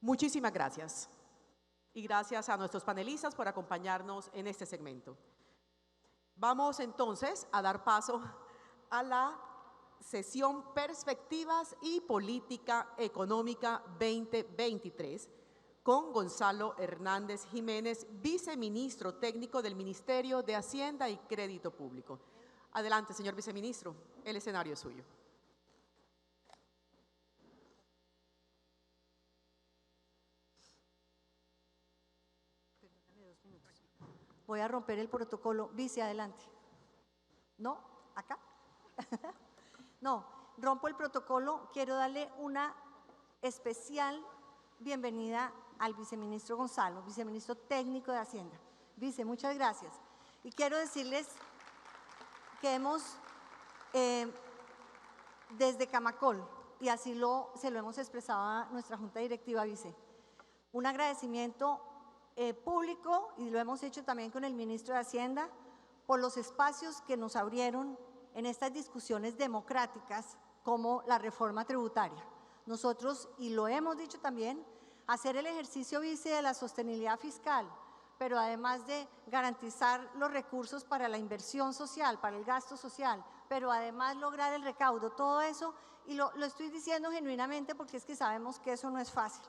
Muchísimas gracias. Y gracias a nuestros panelistas por acompañarnos en este segmento. Vamos entonces a dar paso a la sesión Perspectivas y Política Económica 2023 con Gonzalo Hernández Jiménez, viceministro técnico del Ministerio de Hacienda y Crédito Público. Adelante, señor viceministro, el escenario es suyo. Voy a romper el protocolo. Vice, adelante. ¿No? ¿Acá? No, rompo el protocolo. Quiero darle una especial bienvenida al viceministro Gonzalo, viceministro técnico de Hacienda. Vice, muchas gracias. Y quiero decirles que hemos, desde Camacol, y así se lo hemos expresado a nuestra Junta Directiva, vice, un agradecimiento público, y lo hemos hecho también con el ministro de Hacienda, por los espacios que nos abrieron en estas discusiones democráticas como la reforma tributaria. Nosotros, y lo hemos dicho también, hacer el ejercicio, vice, de la sostenibilidad fiscal, pero además de garantizar los recursos para la inversión social, para el gasto social, pero además lograr el recaudo, todo eso, y lo estoy diciendo genuinamente porque es que sabemos que eso no es fácil.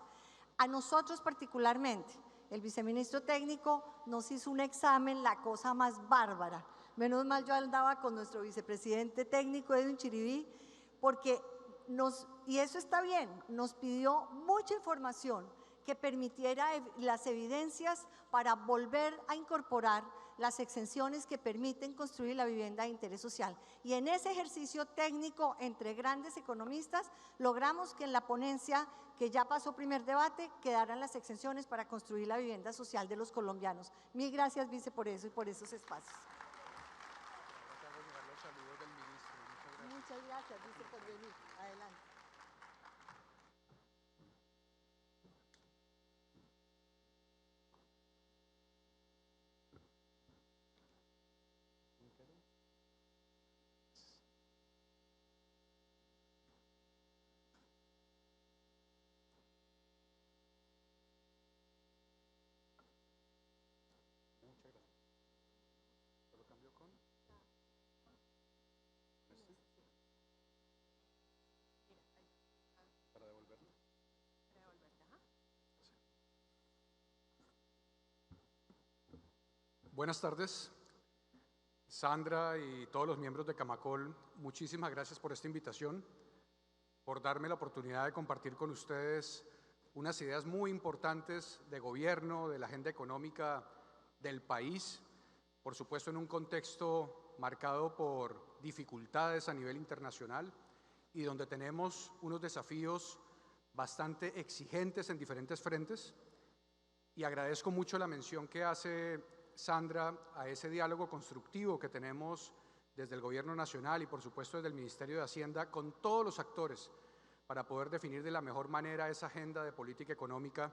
A nosotros particularmente, el viceministro técnico nos hizo un examen, la cosa más bárbara. Menos mal yo andaba con nuestro vicepresidente técnico, Edwin Chiribí, porque y eso está bien, nos pidió mucha información que permitiera las evidencias para volver a incorporar las exenciones que permiten construir la vivienda de interés social. Y en ese ejercicio técnico entre grandes economistas logramos que en la ponencia que ya pasó primer debate quedaran las exenciones para construir la vivienda social de los colombianos. Mil gracias, vice, por eso y por esos espacios. Muchas gracias, vice, por venir. Adelante. Buenas tardes, Sandra y todos los miembros de Camacol, muchísimas gracias por esta invitación, por darme la oportunidad de compartir con ustedes unas ideas muy importantes de gobierno, de la agenda económica del país, por supuesto en un contexto marcado por dificultades a nivel internacional y donde tenemos unos desafíos bastante exigentes en diferentes frentes, y agradezco mucho la mención que hace Sandra a ese diálogo constructivo que tenemos desde el Gobierno Nacional y por supuesto desde el Ministerio de Hacienda con todos los actores para poder definir de la mejor manera esa agenda de política económica,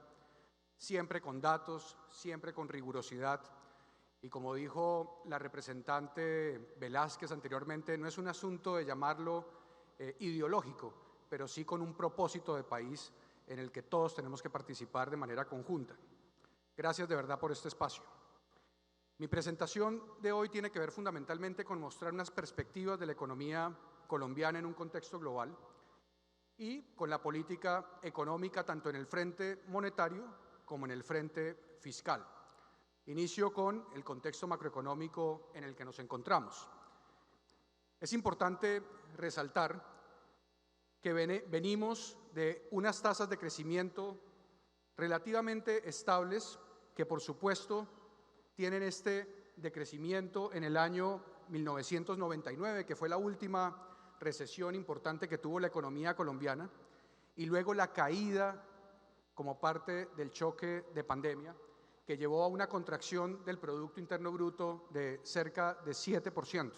siempre con datos, siempre con rigurosidad. Y como dijo la representante Velázquez anteriormente, no es un asunto de llamarlo ideológico, pero sí con un propósito de país en el que todos tenemos que participar de manera conjunta. Gracias de verdad por este espacio. Mi presentación de hoy tiene que ver fundamentalmente con mostrar unas perspectivas de la economía colombiana en un contexto global y con la política económica tanto en el frente monetario como en el frente fiscal. Inicio con el contexto macroeconómico en el que nos encontramos. Es importante resaltar que venimos de unas tasas de crecimiento relativamente estables que, por supuesto, tienen este decrecimiento en el año 1999, que fue la última recesión importante que tuvo la economía colombiana, y luego la caída como parte del choque de pandemia, que llevó a una contracción del Producto Interno Bruto de cerca de 7%.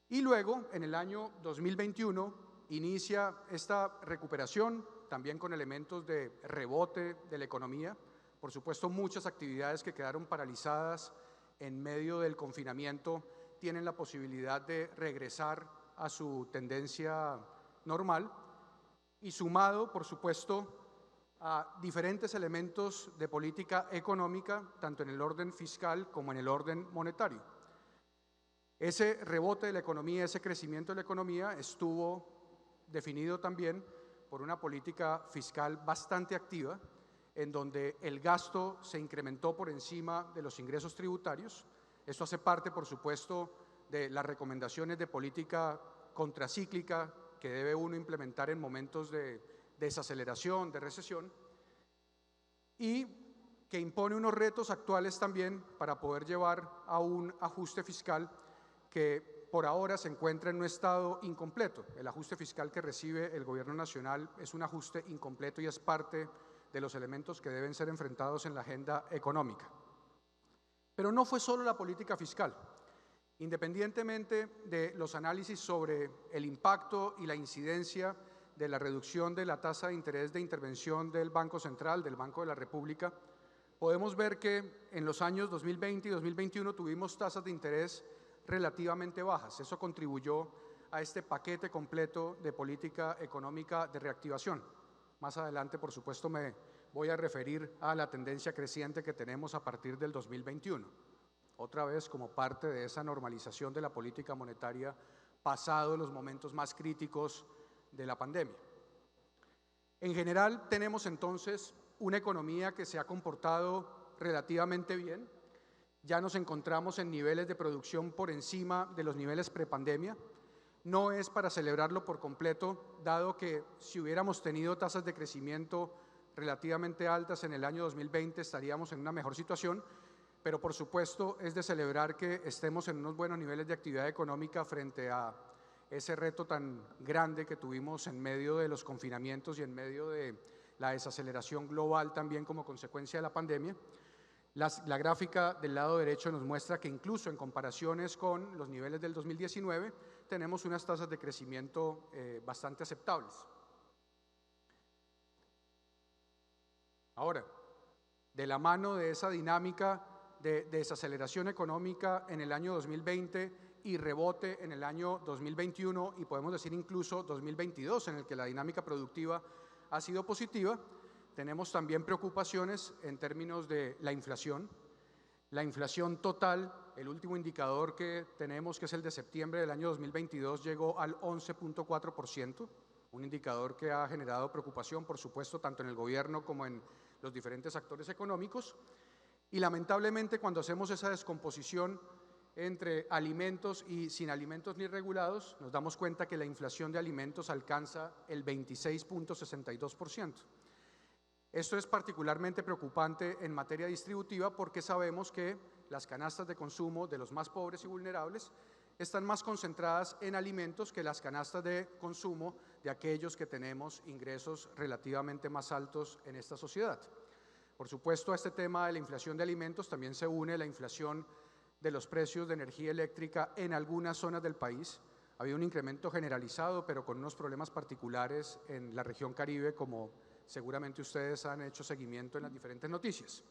Y luego, en el año 2021, inicia esta recuperación, también con elementos de rebote de la economía. Por supuesto, muchas actividades que quedaron paralizadas en medio del confinamiento tienen la posibilidad de regresar a su tendencia normal, y sumado, por supuesto, a diferentes elementos de política económica, tanto en el orden fiscal como en el orden monetario. Ese rebote de la economía, ese crecimiento de la economía estuvo definido también por una política fiscal bastante activa, en donde el gasto se incrementó por encima de los ingresos tributarios. Esto hace parte, por supuesto, de las recomendaciones de política contracíclica que debe uno implementar en momentos de desaceleración, de recesión, y que impone unos retos actuales también para poder llevar a un ajuste fiscal que por ahora se encuentra en un estado incompleto. El ajuste fiscal que recibe el gobierno nacional es un ajuste incompleto y es parte de los elementos que deben ser enfrentados en la agenda económica. Pero no fue solo la política fiscal. Independientemente de los análisis sobre el impacto y la incidencia de la reducción de la tasa de interés de intervención del Banco Central, del Banco de la República, podemos ver que en los años 2020 y 2021 tuvimos tasas de interés relativamente bajas. Eso contribuyó a este paquete completo de política económica de reactivación. Más adelante, por supuesto, me voy a referir a la tendencia creciente que tenemos a partir del 2021, otra vez como parte de esa normalización de la política monetaria pasado los momentos más críticos de la pandemia. En general, tenemos entonces una economía que se ha comportado relativamente bien. Ya nos encontramos en niveles de producción por encima de los niveles prepandemia. No es para celebrarlo por completo, dado que si hubiéramos tenido tasas de crecimiento relativamente altas en el año 2020 estaríamos en una mejor situación, pero por supuesto es de celebrar que estemos en unos buenos niveles de actividad económica frente a ese reto tan grande que tuvimos en medio de los confinamientos y en medio de la desaceleración global también como consecuencia de la pandemia. La gráfica del lado derecho nos muestra que incluso en comparaciones con los niveles del 2019 tenemos unas tasas de crecimiento bastante aceptables. Ahora, de la mano de esa dinámica de desaceleración económica en el año 2020 y rebote en el año 2021 y podemos decir incluso 2022, en el que la dinámica productiva ha sido positiva, tenemos también preocupaciones en términos de la inflación. La inflación total, el último indicador que tenemos, que es el de septiembre del año 2022, llegó al 11.4%, un indicador que ha generado preocupación, por supuesto, tanto en el gobierno como en los diferentes actores económicos. Y lamentablemente, cuando hacemos esa descomposición entre alimentos y sin alimentos ni regulados, nos damos cuenta que la inflación de alimentos alcanza el 26.62%. Esto es particularmente preocupante en materia distributiva porque sabemos que las canastas de consumo de los más pobres y vulnerables están más concentradas en alimentos que las canastas de consumo de aquellos que tenemos ingresos relativamente más altos en esta sociedad. Por supuesto, a este tema de la inflación de alimentos también se une la inflación de los precios de energía eléctrica en algunas zonas del país. Ha habido un incremento generalizado, pero con unos problemas particulares en la región Caribe, como seguramente ustedes han hecho seguimiento en las diferentes noticias.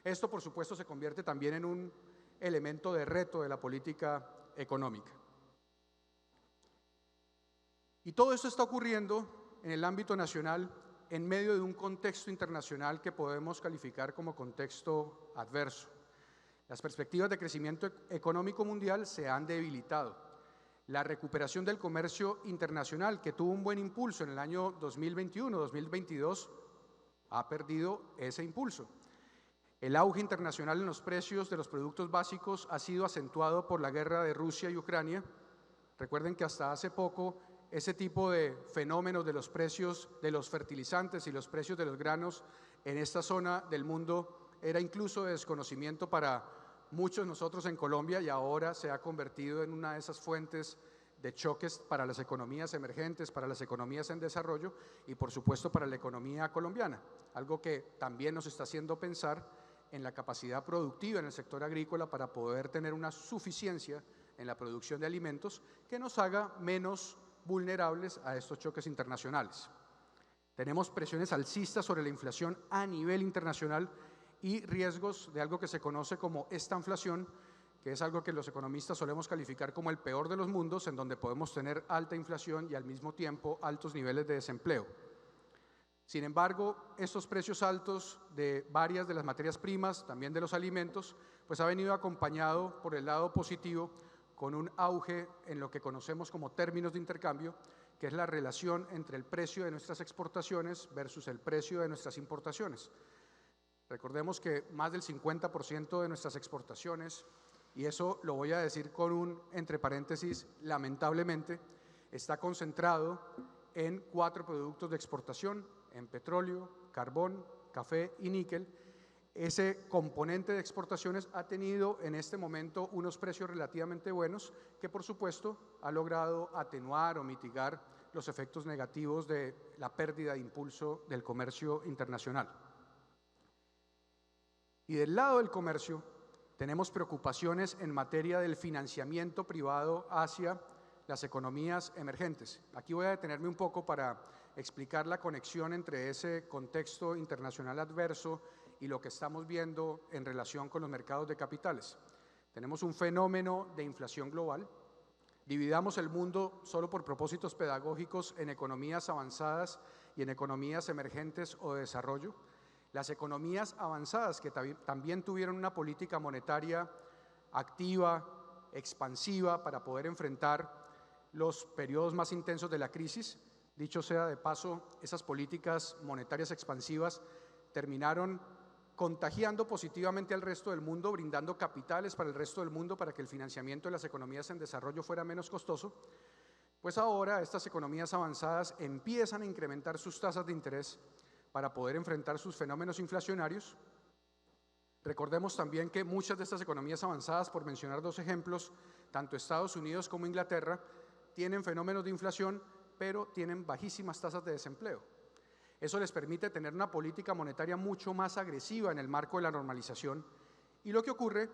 Esto, por supuesto, se convierte también en un elemento de reto de la política económica. Y todo esto está ocurriendo en el ámbito nacional en medio de un contexto internacional que podemos calificar como contexto adverso. Las perspectivas de crecimiento económico mundial se han debilitado. La recuperación del comercio internacional, que tuvo un buen impulso en el año 2021-2022, ha perdido ese impulso. El auge internacional en los precios de los productos básicos ha sido acentuado por la guerra de Rusia y Ucrania. Recuerden que hasta hace poco ese tipo de fenómenos de los precios de los fertilizantes y los precios de los granos en esta zona del mundo era incluso de desconocimiento para muchos de nosotros en Colombia, y ahora se ha convertido en una de esas fuentes de choques para las economías emergentes, para las economías en desarrollo y por supuesto para la economía colombiana, algo que también nos está haciendo pensar en la capacidad productiva en el sector agrícola para poder tener una suficiencia en la producción de alimentos que nos haga menos vulnerables a estos choques internacionales. Tenemos presiones alcistas sobre la inflación a nivel internacional y riesgos de algo que se conoce como estanflación, que es algo que los economistas solemos calificar como el peor de los mundos, en donde podemos tener alta inflación y al mismo tiempo altos niveles de desempleo. Sin embargo, estos precios altos de varias de las materias primas, también de los alimentos, pues ha venido acompañado por el lado positivo con un auge en lo que conocemos como términos de intercambio, que es la relación entre el precio de nuestras exportaciones versus el precio de nuestras importaciones. Recordemos que más del 50% de nuestras exportaciones, y eso lo voy a decir con un entre paréntesis, lamentablemente, está concentrado en 4 productos de exportación, en petróleo, carbón, café y níquel. Ese componente de exportaciones ha tenido en este momento unos precios relativamente buenos que, por supuesto, ha logrado atenuar o mitigar los efectos negativos de la pérdida de impulso del comercio internacional. Y del lado del comercio, tenemos preocupaciones en materia del financiamiento privado hacia las economías emergentes. Aquí voy a detenerme un poco para explicar la conexión entre ese contexto internacional adverso y lo que estamos viendo en relación con los mercados de capitales. Tenemos un fenómeno de inflación global. Dividamos el mundo solo por propósitos pedagógicos en economías avanzadas y en economías emergentes o de desarrollo. Las economías avanzadas, que también tuvieron una política monetaria activa, expansiva, para poder enfrentar los periodos más intensos de la crisis. Dicho sea de paso, esas políticas monetarias expansivas terminaron contagiando positivamente al resto del mundo, brindando capitales para el resto del mundo para que el financiamiento de las economías en desarrollo fuera menos costoso. Pues ahora estas economías avanzadas empiezan a incrementar sus tasas de interés para poder enfrentar sus fenómenos inflacionarios. Recordemos también que muchas de estas economías avanzadas, por mencionar 2 ejemplos, tanto Estados Unidos como Inglaterra, tienen fenómenos de inflación, pero tienen bajísimas tasas de desempleo. Eso les permite tener una política monetaria mucho más agresiva en el marco de la normalización, y lo que ocurre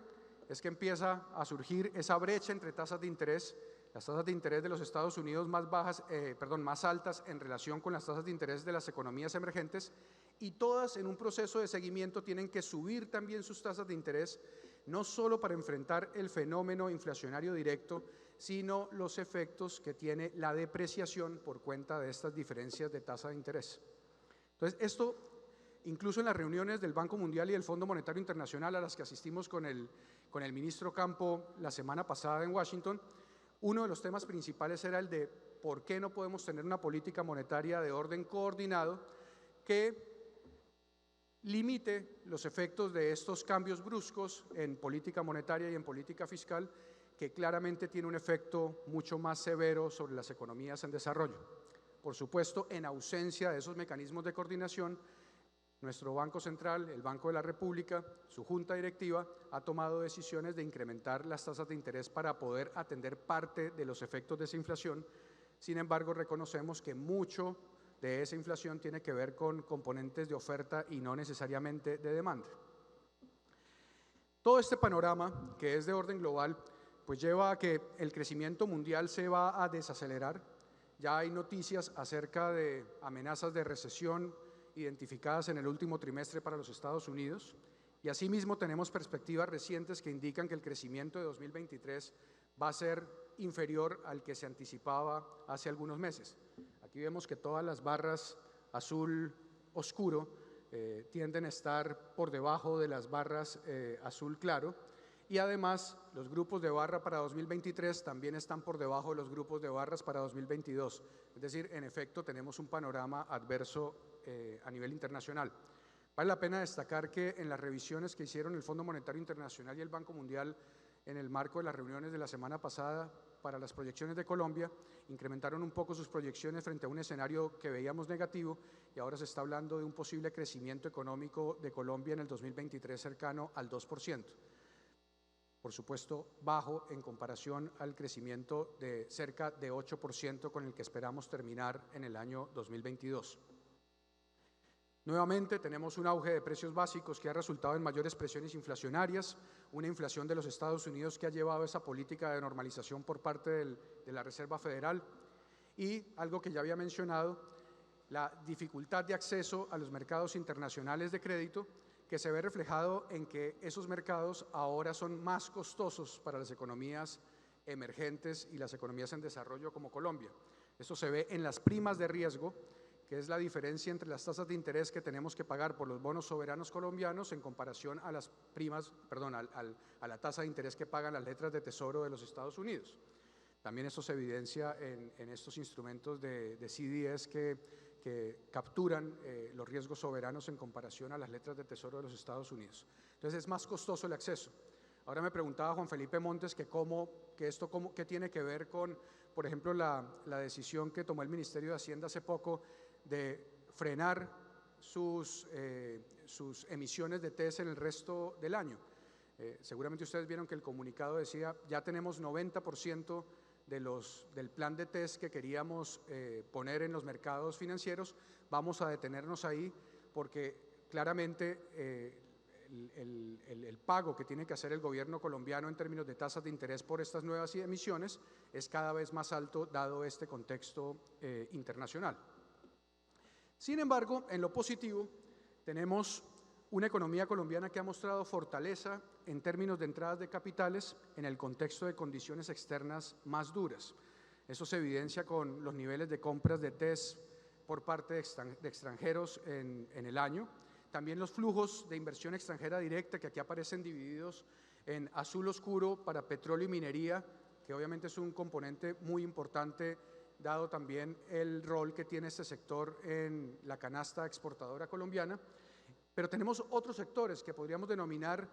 es que empieza a surgir esa brecha entre tasas de interés, las tasas de interés de los Estados Unidos más altas en relación con las tasas de interés de las economías emergentes, y todas en un proceso de seguimiento tienen que subir también sus tasas de interés, no solo para enfrentar el fenómeno inflacionario directo, sino los efectos que tiene la depreciación por cuenta de estas diferencias de tasa de interés. Entonces, esto, incluso en las reuniones del Banco Mundial y del Fondo Monetario Internacional a las que asistimos con el ministro Campo la semana pasada en Washington, uno de los temas principales era el de por qué no podemos tener una política monetaria de orden coordinado que limite los efectos de estos cambios bruscos en política monetaria y en política fiscal, que claramente tiene un efecto mucho más severo sobre las economías en desarrollo. Por supuesto, en ausencia de esos mecanismos de coordinación, nuestro Banco Central, el Banco de la República, su junta directiva, ha tomado decisiones de incrementar las tasas de interés para poder atender parte de los efectos de esa inflación. Sin embargo, reconocemos que mucho de esa inflación tiene que ver con componentes de oferta y no necesariamente de demanda. Todo este panorama, que es de orden global, pues lleva a que el crecimiento mundial se va a desacelerar. Ya hay noticias acerca de amenazas de recesión identificadas en el último trimestre para los Estados Unidos, y asimismo tenemos perspectivas recientes que indican que el crecimiento de 2023 va a ser inferior al que se anticipaba hace algunos meses. Aquí vemos que todas las barras azul oscuro tienden a estar por debajo de las barras azul claro, y además los grupos de barra para 2023 también están por debajo de los grupos de barras para 2022. Es decir, en efecto tenemos un panorama adverso a nivel internacional. Vale la pena destacar que en las revisiones que hicieron el Fondo Monetario Internacional y el Banco Mundial en el marco de las reuniones de la semana pasada para las proyecciones de Colombia, incrementaron un poco sus proyecciones frente a un escenario que veíamos negativo, y ahora se está hablando de un posible crecimiento económico de Colombia en el 2023 cercano al 2%. Por supuesto, bajo en comparación al crecimiento de cerca de 8% con el que esperamos terminar en el año 2022. Nuevamente tenemos un auge de precios básicos que ha resultado en mayores presiones inflacionarias, una inflación de los Estados Unidos que ha llevado a esa política de normalización por parte de la Reserva Federal, y algo que ya había mencionado, la dificultad de acceso a los mercados internacionales de crédito, que se ve reflejado en que esos mercados ahora son más costosos para las economías emergentes y las economías en desarrollo como Colombia. Esto se ve en las primas de riesgo, que es la diferencia entre las tasas de interés que tenemos que pagar por los bonos soberanos colombianos en comparación a las primas, perdón, a la tasa de interés que pagan las letras de tesoro de los Estados Unidos. También esto se evidencia en estos instrumentos de CDS que capturan los riesgos soberanos en comparación a las letras de tesoro de los Estados Unidos. Entonces es más costoso el acceso. Ahora me preguntaba Juan Felipe Montes qué tiene que ver con, por ejemplo, la decisión que tomó el Ministerio de Hacienda hace poco de frenar sus emisiones de TES en el resto del año. Seguramente ustedes vieron que el comunicado decía, ya tenemos 90% del plan de TES que queríamos poner en los mercados financieros, vamos a detenernos ahí porque claramente el pago que tiene que hacer el gobierno colombiano en términos de tasas de interés por estas nuevas emisiones es cada vez más alto dado este contexto internacional. Sin embargo, en lo positivo, tenemos una economía colombiana que ha mostrado fortaleza en términos de entradas de capitales en el contexto de condiciones externas más duras. Eso se evidencia con los niveles de compras de TES por parte de extranjeros en el año. También los flujos de inversión extranjera directa, que aquí aparecen divididos en azul oscuro para petróleo y minería, que obviamente es un componente muy importante, dado también el rol que tiene este sector en la canasta exportadora colombiana. Pero tenemos otros sectores que podríamos denominar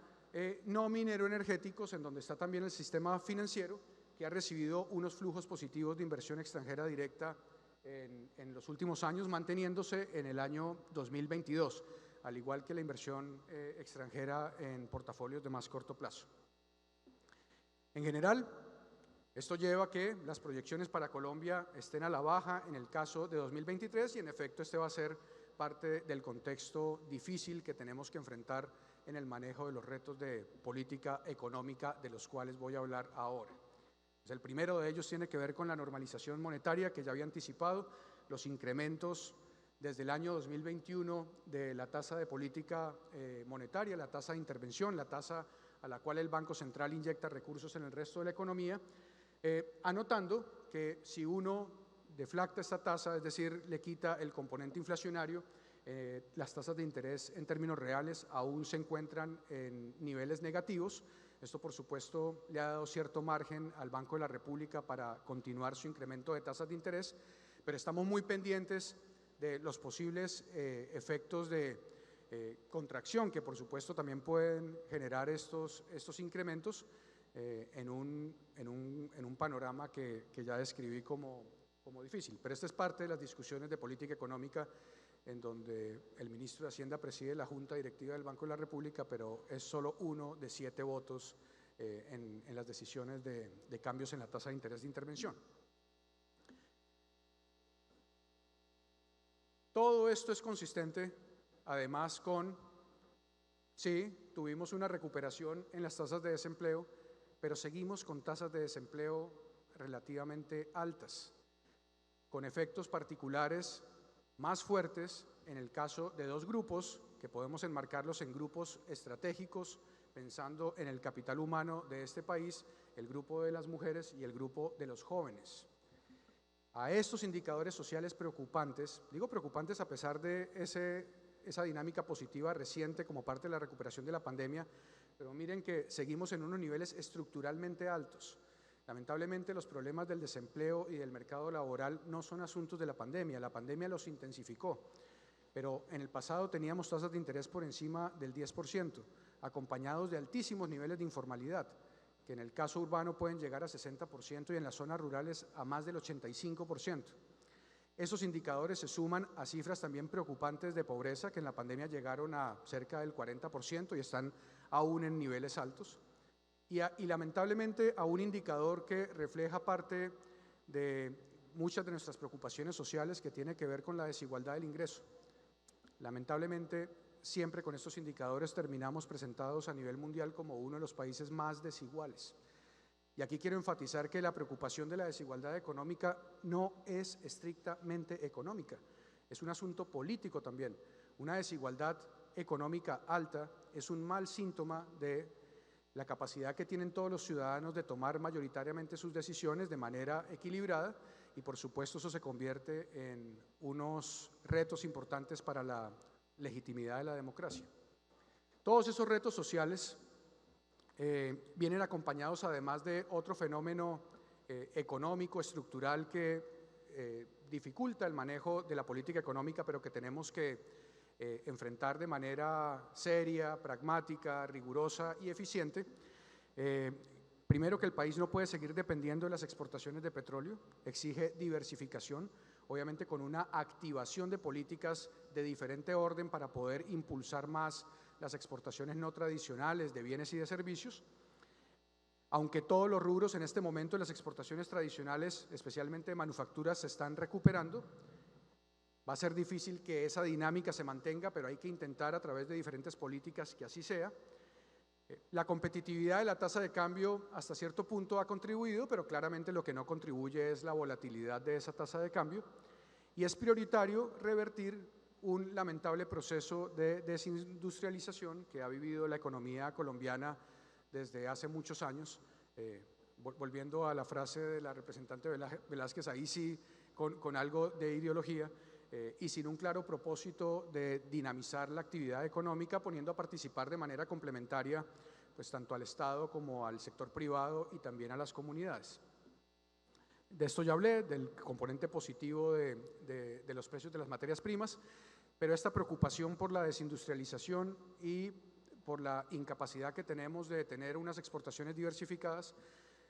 no minero-energéticos, en donde está también el sistema financiero, que ha recibido unos flujos positivos de inversión extranjera directa en los últimos años, manteniéndose en el año 2022, al igual que la inversión extranjera en portafolios de más corto plazo. En general, esto lleva a que las proyecciones para Colombia estén a la baja en el caso de 2023 y en efecto este va a ser parte del contexto difícil que tenemos que enfrentar en el manejo de los retos de política económica de los cuales voy a hablar ahora. Pues el primero de ellos tiene que ver con la normalización monetaria que ya había anticipado, los incrementos desde el año 2021 de la tasa de política monetaria, la tasa de intervención, la tasa a la cual el Banco Central inyecta recursos en el resto de la economía, anotando que si uno deflacta esta tasa, es decir, le quita el componente inflacionario, las tasas de interés en términos reales aún se encuentran en niveles negativos. Esto, por supuesto, le ha dado cierto margen al Banco de la República para continuar su incremento de tasas de interés, pero estamos muy pendientes de los posibles efectos de contracción que, por supuesto, también pueden generar estos incrementos en un panorama que ya describí como difícil. Pero esta es parte de las discusiones de política económica en donde el ministro de Hacienda preside la Junta Directiva del Banco de la República, pero es solo uno de 7 votos en las decisiones de cambios en la tasa de interés de intervención. Todo esto es consistente, además, con, sí, tuvimos una recuperación en las tasas de desempleo, pero seguimos con tasas de desempleo relativamente altas, con efectos particulares más fuertes en el caso de dos grupos que podemos enmarcarlos en grupos estratégicos, pensando en el capital humano de este país, el grupo de las mujeres y el grupo de los jóvenes. A estos indicadores sociales preocupantes, digo preocupantes a pesar de esa dinámica positiva reciente como parte de la recuperación de la pandemia, pero miren que seguimos en unos niveles estructuralmente altos. Lamentablemente los problemas del desempleo y del mercado laboral no son asuntos de la pandemia los intensificó, pero en el pasado teníamos tasas de interés por encima del 10%, acompañados de altísimos niveles de informalidad, que en el caso urbano pueden llegar a 60% y en las zonas rurales a más del 85%. Esos indicadores se suman a cifras también preocupantes de pobreza que en la pandemia llegaron a cerca del 40% y están aún en niveles altos. Y lamentablemente a un indicador que refleja parte de muchas de nuestras preocupaciones sociales que tiene que ver con la desigualdad del ingreso. Lamentablemente siempre con estos indicadores terminamos presentados a nivel mundial como uno de los países más desiguales. Y aquí quiero enfatizar que la preocupación de la desigualdad económica no es estrictamente económica, es un asunto político también. Una desigualdad económica alta es un mal síntoma de la capacidad que tienen todos los ciudadanos de tomar mayoritariamente sus decisiones de manera equilibrada y por supuesto eso se convierte en unos retos importantes para la legitimidad de la democracia. Todos esos retos sociales vienen acompañados además de otro fenómeno económico, estructural que dificulta el manejo de la política económica, pero que tenemos que enfrentar de manera seria, pragmática, rigurosa y eficiente. Primero, que el país no puede seguir dependiendo de las exportaciones de petróleo, exige diversificación, obviamente con una activación de políticas de diferente orden para poder impulsar más las exportaciones no tradicionales de bienes y de servicios. Aunque todos los rubros en este momento de las exportaciones tradicionales, especialmente de manufacturas, se están recuperando, va a ser difícil que esa dinámica se mantenga, pero hay que intentar a través de diferentes políticas que así sea. La competitividad de la tasa de cambio hasta cierto punto ha contribuido, pero claramente lo que no contribuye es la volatilidad de esa tasa de cambio, y es prioritario revertir un lamentable proceso de desindustrialización que ha vivido la economía colombiana desde hace muchos años. Volviendo a la frase de la representante Velázquez, ahí sí con algo de ideología, y sin un claro propósito de dinamizar la actividad económica, poniendo a participar de manera complementaria pues tanto al Estado como al sector privado y también a las comunidades. De esto ya hablé, del componente positivo de los precios de las materias primas, pero esta preocupación por la desindustrialización y por la incapacidad que tenemos de tener unas exportaciones diversificadas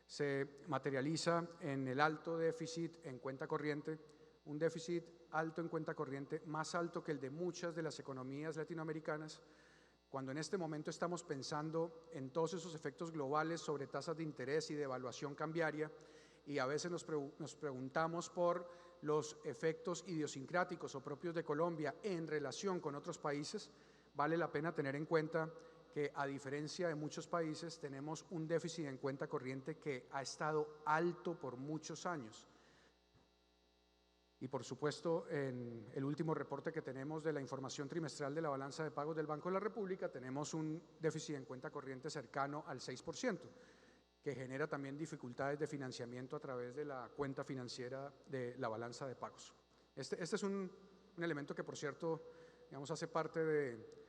se materializa en el alto déficit en cuenta corriente, un déficit alto en cuenta corriente, más alto que el de muchas de las economías latinoamericanas, cuando en este momento estamos pensando en todos esos efectos globales sobre tasas de interés y devaluación cambiaria, y a veces nos preguntamos por los efectos idiosincráticos o propios de Colombia en relación con otros países. Vale la pena tener en cuenta que, a diferencia de muchos países, tenemos un déficit en cuenta corriente que ha estado alto por muchos años. Y por supuesto, en el último reporte que tenemos de la información trimestral de la balanza de pagos del Banco de la República, tenemos un déficit en cuenta corriente cercano al 6%, que genera también dificultades de financiamiento a través de la cuenta financiera de la balanza de pagos. Este es un elemento que, por cierto, digamos, hace parte de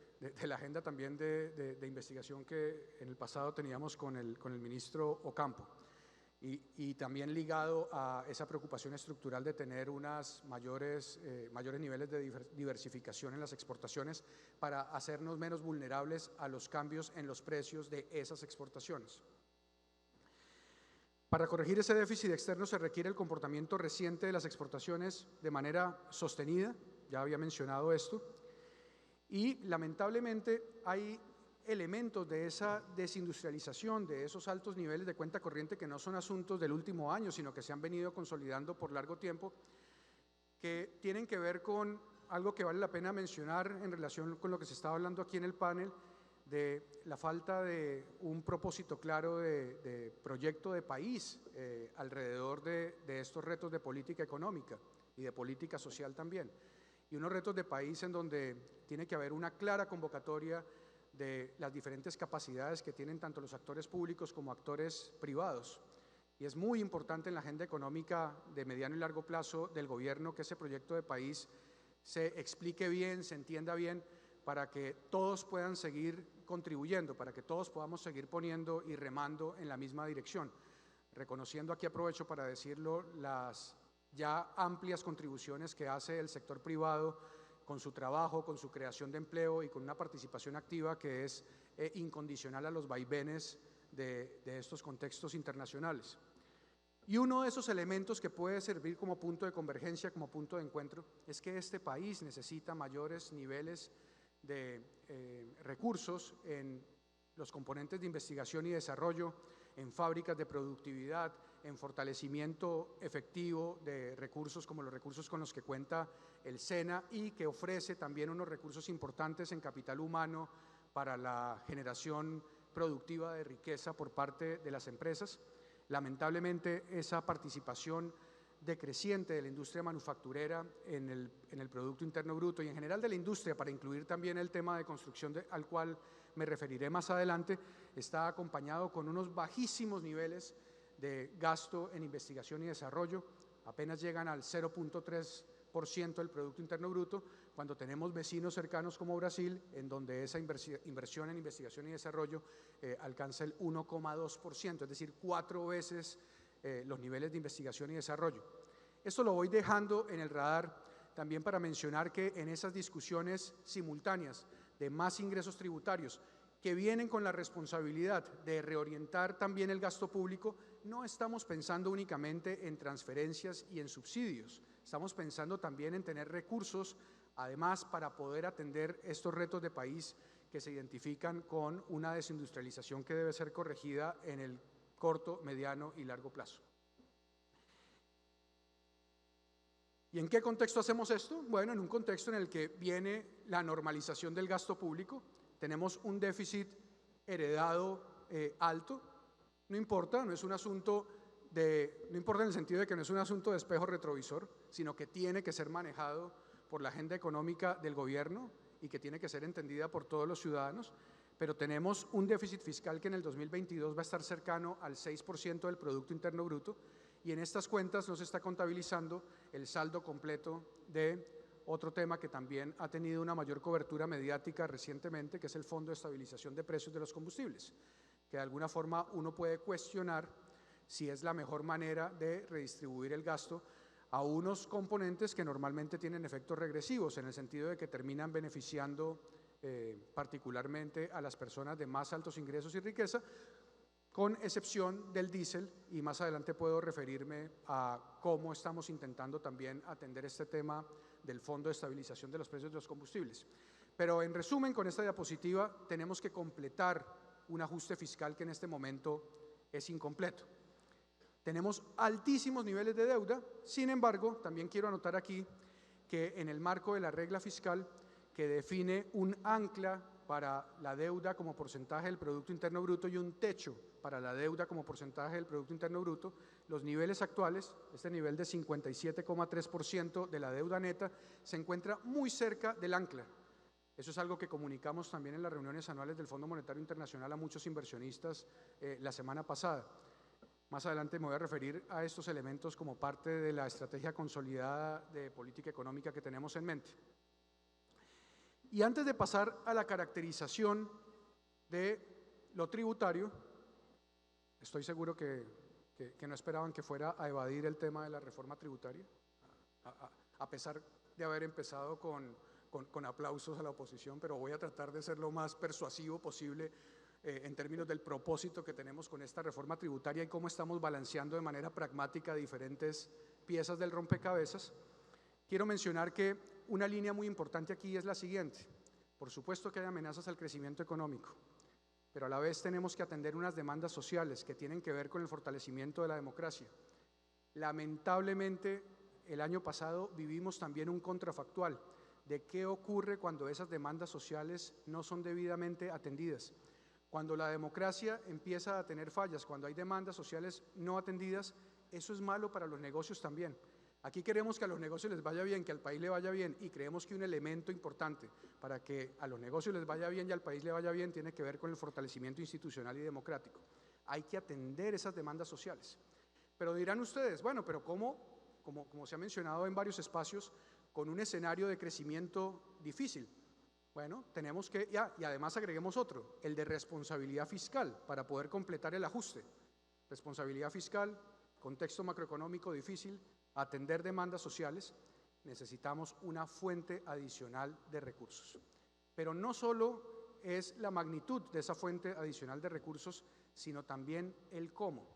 la agenda también de investigación que en el pasado teníamos con el ministro Ocampo. Y también ligado a esa preocupación estructural de tener unas mayores niveles de diversificación en las exportaciones para hacernos menos vulnerables a los cambios en los precios de esas exportaciones. Para corregir ese déficit externo se requiere el comportamiento reciente de las exportaciones de manera sostenida, ya había mencionado esto, y lamentablemente hay elementos de esa desindustrialización, de esos altos niveles de cuenta corriente que no son asuntos del último año, sino que se han venido consolidando por largo tiempo, que tienen que ver con algo que vale la pena mencionar en relación con lo que se estaba hablando aquí en el panel, de la falta de un propósito claro de proyecto de país alrededor de estos retos de política económica y de política social también. Y unos retos de país en donde tiene que haber una clara convocatoria de las diferentes capacidades que tienen tanto los actores públicos como actores privados. Y es muy importante en la agenda económica de mediano y largo plazo del gobierno que ese proyecto de país se explique bien, se entienda bien, para que todos puedan seguir contribuyendo, para que todos podamos seguir poniendo y remando en la misma dirección. Reconociendo, aquí aprovecho para decirlo, las ya amplias contribuciones que hace el sector privado con su trabajo, con su creación de empleo y con una participación activa que es incondicional a los vaivenes de estos contextos internacionales. Y uno de esos elementos que puede servir como punto de convergencia, como punto de encuentro, es que este país necesita mayores niveles de recursos en los componentes de investigación y desarrollo, en fábricas de productividad, en fortalecimiento efectivo de recursos como los recursos con los que cuenta el SENA y que ofrece también unos recursos importantes en capital humano para la generación productiva de riqueza por parte de las empresas. Lamentablemente, esa participación decreciente de la industria manufacturera en el Producto Interno Bruto y en general de la industria, para incluir también el tema de construcción al cual me referiré más adelante, está acompañado con unos bajísimos niveles de gasto en investigación y desarrollo, apenas llegan al 0.3% del Producto Interno Bruto, cuando tenemos vecinos cercanos como Brasil, en donde esa inversión en investigación y desarrollo alcanza el 1,2%, es decir, 4 veces los niveles de investigación y desarrollo. Esto lo voy dejando en el radar también para mencionar que en esas discusiones simultáneas de más ingresos tributarios que vienen con la responsabilidad de reorientar también el gasto público, no estamos pensando únicamente en transferencias y en subsidios, estamos pensando también en tener recursos, además, para poder atender estos retos de país que se identifican con una desindustrialización que debe ser corregida en el corto, mediano y largo plazo. ¿Y en qué contexto hacemos esto? Bueno, en un contexto en el que viene la normalización del gasto público, tenemos un déficit heredado alto, no importa, no es un asunto no importa en el sentido de que no es un asunto de espejo retrovisor, sino que tiene que ser manejado por la agenda económica del gobierno y que tiene que ser entendida por todos los ciudadanos, pero tenemos un déficit fiscal que en el 2022 va a estar cercano al 6% del Producto Interno Bruto, y en estas cuentas no se está contabilizando el saldo completo de otro tema que también ha tenido una mayor cobertura mediática recientemente, que es el Fondo de Estabilización de Precios de los Combustibles, que de alguna forma uno puede cuestionar si es la mejor manera de redistribuir el gasto a unos componentes que normalmente tienen efectos regresivos, en el sentido de que terminan beneficiando particularmente a las personas de más altos ingresos y riqueza, con excepción del diésel, y más adelante puedo referirme a cómo estamos intentando también atender este tema del Fondo de Estabilización de los Precios de los Combustibles. Pero en resumen, con esta diapositiva tenemos que completar un ajuste fiscal que en este momento es incompleto. Tenemos altísimos niveles de deuda, sin embargo, también quiero anotar aquí que en el marco de la regla fiscal que define un ancla para la deuda como porcentaje del Producto Interno Bruto y un techo para la deuda como porcentaje del Producto Interno Bruto, los niveles actuales, este nivel de 57,3% de la deuda neta, se encuentra muy cerca del ancla. Eso es algo que comunicamos también en las reuniones anuales del Fondo Monetario Internacional a muchos inversionistas la semana pasada. Más adelante me voy a referir a estos elementos como parte de la estrategia consolidada de política económica que tenemos en mente. Y antes de pasar a la caracterización de lo tributario, estoy seguro que no esperaban que fuera a evadir el tema de la reforma tributaria, a pesar de haber empezado con aplausos a la oposición, pero voy a tratar de ser lo más persuasivo posible en términos del propósito que tenemos con esta reforma tributaria y cómo estamos balanceando de manera pragmática diferentes piezas del rompecabezas. Quiero mencionar que una línea muy importante aquí es la siguiente. Por supuesto que hay amenazas al crecimiento económico, pero a la vez tenemos que atender unas demandas sociales que tienen que ver con el fortalecimiento de la democracia. Lamentablemente, el año pasado vivimos también un contrafactual de qué ocurre cuando esas demandas sociales no son debidamente atendidas. Cuando la democracia empieza a tener fallas, cuando hay demandas sociales no atendidas, eso es malo para los negocios también. Aquí queremos que a los negocios les vaya bien, que al país le vaya bien, y creemos que un elemento importante para que a los negocios les vaya bien y al país le vaya bien tiene que ver con el fortalecimiento institucional y democrático. Hay que atender esas demandas sociales. Pero dirán ustedes, bueno, pero como se ha mencionado en varios espacios, con un escenario de crecimiento difícil. Bueno, tenemos que, y además agreguemos otro, el de responsabilidad fiscal, para poder completar el ajuste. Responsabilidad fiscal, contexto macroeconómico difícil, atender demandas sociales, necesitamos una fuente adicional de recursos. Pero no solo es la magnitud de esa fuente adicional de recursos, sino también el cómo.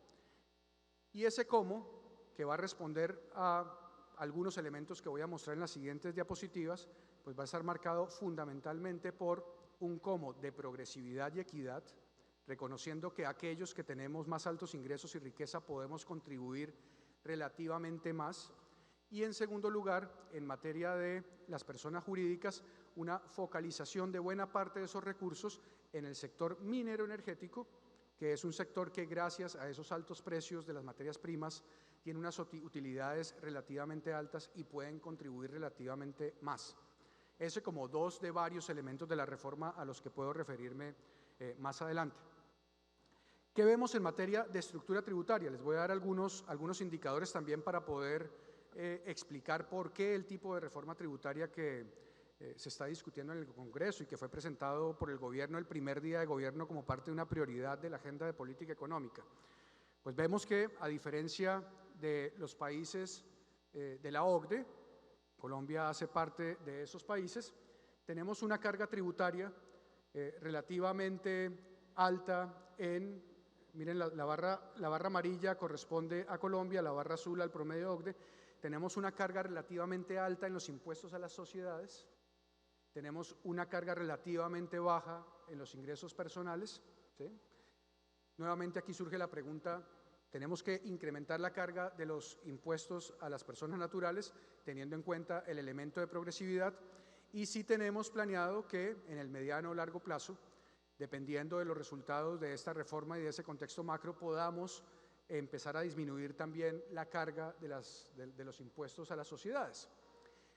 Y ese cómo, que va a responder a algunos elementos que voy a mostrar en las siguientes diapositivas, pues va a estar marcado fundamentalmente por un cómo de progresividad y equidad, reconociendo que aquellos que tenemos más altos ingresos y riqueza podemos contribuir relativamente más, y en segundo lugar, en materia de las personas jurídicas, una focalización de buena parte de esos recursos en el sector minero energético, que es un sector que gracias a esos altos precios de las materias primas tiene unas utilidades relativamente altas y pueden contribuir relativamente más. Ese como dos de varios elementos de la reforma a los que puedo referirme más adelante. ¿Qué vemos en materia de estructura tributaria? Les voy a dar algunos indicadores también para poder explicar por qué el tipo de reforma tributaria que se está discutiendo en el Congreso y que fue presentado por el gobierno el primer día de gobierno como parte de una prioridad de la agenda de política económica. Pues vemos que, a diferencia de los países de la OCDE, Colombia hace parte de esos países, tenemos una carga tributaria relativamente alta miren, la barra amarilla corresponde a Colombia, la barra azul al promedio OCDE. Tenemos una carga relativamente alta en los impuestos a las sociedades, tenemos una carga relativamente baja en los ingresos personales, ¿sí? Nuevamente aquí surge la pregunta, ¿tenemos que incrementar la carga de los impuestos a las personas naturales teniendo en cuenta el elemento de progresividad? Y si tenemos planeado que en el mediano o largo plazo, dependiendo de los resultados de esta reforma y de ese contexto macro, podamos empezar a disminuir también la carga de los impuestos a las sociedades.